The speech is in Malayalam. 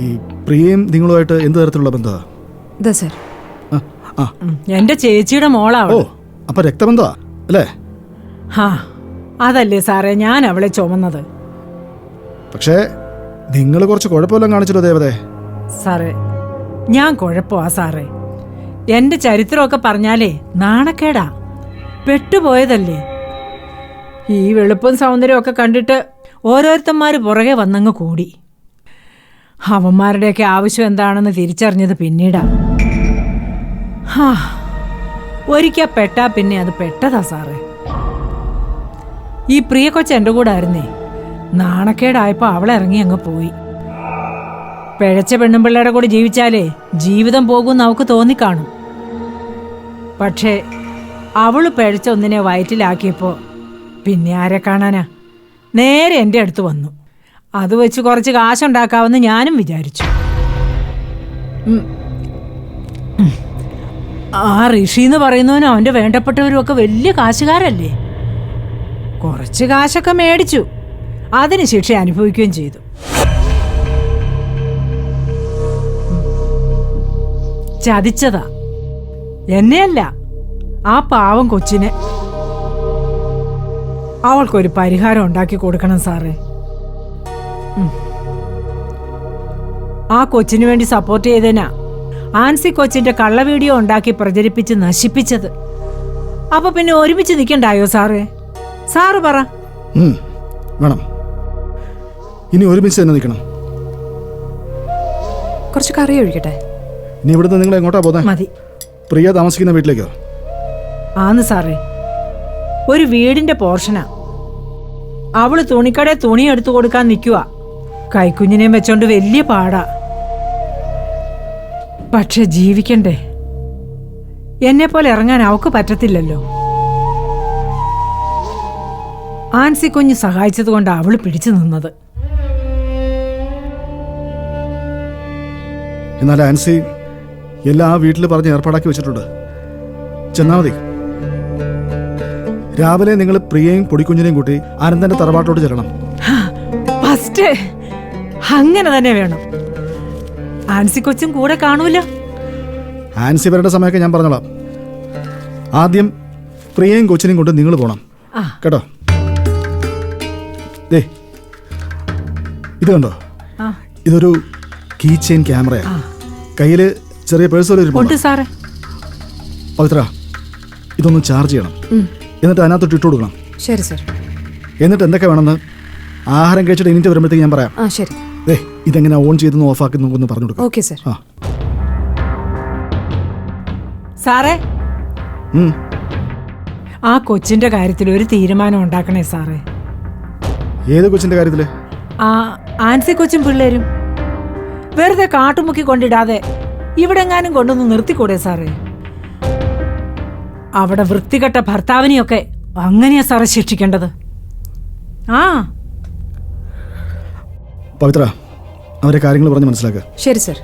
ഈ പ്രിയയും നിങ്ങളുമായിട്ട് എന്ത് തരത്തിലുള്ള ബന്ധമാ? ഇതാ സർ. എന്റെ ചേച്ചിയുടെ മോളാ. ഓ, അപ്പൊ രക്തബന്ധമാ അല്ലേ? ഹാ, അതല്ലേ സാറേ ഞാൻ അവളെ ചുമന്നത്. പക്ഷേ നിങ്ങൾ കുറച്ച് കുഴപ്പമെല്ലാം കാണിച്ചല്ലോ ദേവതേ. സാറേ ഞാൻ കുഴപ്പമാ സാറേ. എന്റെ ചരിത്രമൊക്കെ പറഞ്ഞാലേ നാണക്കേടാ. പെട്ടുപോയതല്ലേ. ഈ വെളുപ്പും സൗന്ദര്യമൊക്കെ കണ്ടിട്ട് ഓരോരുത്തന്മാർ പുറകെ വന്നങ്ങ് കൂടി. അവന്മാരുടെയൊക്കെ ആവശ്യം എന്താണെന്ന് തിരിച്ചറിഞ്ഞത് പിന്നീടാ. ഹാ, ഒരിക്കൽ പെട്ടാ പിന്നെ അത് പെട്ടതാ സാറേ. ഈ പ്രിയ കൊച്ച എൻ്റെ കൂടെ ആയിരുന്നേ. നാണക്കേടായപ്പോൾ അവളിറങ്ങി അങ്ങ് പോയി. പിഴച്ച പെണ്ണുമ്പിള്ളയുടെ കൂടെ ജീവിച്ചാലേ ജീവിതം പോകുമെന്ന് അവൾക്ക് തോന്നിക്കാണും. പക്ഷേ അവള് പിഴച്ച ഒന്നിനെ വയറ്റിലാക്കിയപ്പോൾ പിന്നെ ആരെ കാണാനാ? നേരെ എൻ്റെ അടുത്ത് വന്നു. അത് വെച്ച് കുറച്ച് കാശുണ്ടാക്കാമെന്ന് ഞാനും വിചാരിച്ചു. ആ ഋഷി എന്ന് പറയുന്നവനും അവൻ്റെ വേണ്ടപ്പെട്ടവരും ഒക്കെ വലിയ കാശുകാരല്ലേ. കുറച്ച് കാശൊക്കെ മേടിച്ചു. അതിന് ശിക്ഷ അനുഭവിക്കുകയും ചെയ്തു. ചതിച്ചതാ, എന്നെയല്ല, ആ പാവം കൊച്ചിനെ. അവൾക്കൊരു പരിഹാരം ഉണ്ടാക്കി കൊടുക്കണം സാറേ. ആ കൊച്ചിനു വേണ്ടി സപ്പോർട്ട് ചെയ്തേനാ ആൻസി കൊച്ചിന്റെ കള്ള വീഡിയോ ഉണ്ടാക്കി പ്രചരിപ്പിച്ച് നശിപ്പിച്ചത്. അപ്പൊ പിന്നെ ഒരുമിച്ച് നിൽക്കണ്ടായോ സാറേ? സാറ് പറ. വേണം, ഇനി ഒരുമിച്ച് തന്നെ നിൽക്കണം. കുറച്ച് കറി ഒഴിക്കട്ടെ. ഇനി ഇവിടുന്ന് നിങ്ങൾ എങ്ങോട്ടാ പോകുന്നത്? മതി. പ്രിയ താമസിക്കുന്ന വീട്ടിലേക്കോ? ആന്ന് സാറേ, ഒരു വീടിന്റെ പോർഷനാ. അവള് തുണിക്കടയിൽ തുണി എടുത്തു കൊടുക്കാൻ നിൽക്കുക. കൈക്കുഞ്ഞിനെയും വെച്ചോണ്ട് വലിയ പാടാ. പക്ഷെ ജീവിക്കണ്ടേ. എന്നെ പോലെ ഇറങ്ങാൻ അവക്ക് പറ്റത്തില്ലല്ലോ. ആൻസി കുഞ്ഞ് സഹായിച്ചത് കൊണ്ട് അവള് പിടിച്ചു നിന്നത്. എന്നാൽ ആൻസി എല്ലാം ആ വീട്ടിൽ പറഞ്ഞ് ഏർപ്പാടാക്കി വെച്ചിട്ടുണ്ട്. ചെന്നാ മതി. രാവിലെ നിങ്ങൾ പ്രിയയും പൊടിക്കുഞ്ഞിനെയും കൂട്ടി ആനന്ദന്റെ തറവാട്ടോട്ട് ചെല്ലണം. ഫസ്റ്റ് അങ്ങനെ തന്നെ വേണം. ആൻസി കൊച്ചും കൂടെ കാണൂല. ആൻസി വരേണ്ട സമയമൊക്കെ ഞാൻ പറഞ്ഞോളാം. ആദ്യം പ്രിയയും കൊച്ചിനെയും കൊണ്ട് നിങ്ങൾ പോകണം കേട്ടോ. ദേ, ഇത് കണ്ടോ? ഇതൊരു കീ ചെയിൻ ക്യാമറയാ. കയ്യില് ചെറിയ പേഴ്സ് സാറേ. പവിത്ര, ഇതൊന്ന് ചാർജ് ചെയ്യണം. എന്നിട്ട് അതിനകത്തോട്ട് ഇട്ട് കൊടുക്കണം. ശരി സർ. എന്നിട്ട് എന്തൊക്കെ വേണമെന്ന് ആഹാരം കഴിച്ചിട്ട് ഇനിറ്റ് വരുമ്പോഴത്തേക്ക് ഞാൻ പറയാം. ശരി. ഇതെങ്ങനെ ഓൺ ചെയ്തെന്ന് ഓഫ് ആക്കി നോക്കുന്നു പറഞ്ഞു കൊടുക്കാം. Okay sir. സാറേ, ആ കൊച്ചിന്റെ കാര്യത്തിൽ ഒരു തീരുമാനം ഉണ്ടാക്കണേ സാറേ. ഏത് കൊച്ചിന്റെ കാര്യത്തില്? ആ ആൻസി കൊച്ചും പിള്ളേരും വെറുതെ കാട്ടുമുക്കി കൊണ്ടിടാതെ ഇവിടെങ്ങാനും കൊണ്ടൊന്ന് നിർത്തിക്കൂടെ സാറേ? അവിടെ വൃത്തികെട്ട ഭർത്താവിനെയൊക്കെ അങ്ങനെയാ സാറേ ശിക്ഷിക്കേണ്ടത്. പവിത്ര, അവരെ കാര്യങ്ങൾ പറഞ്ഞ് മനസ്സിലാക്കുക. ശരി സർ.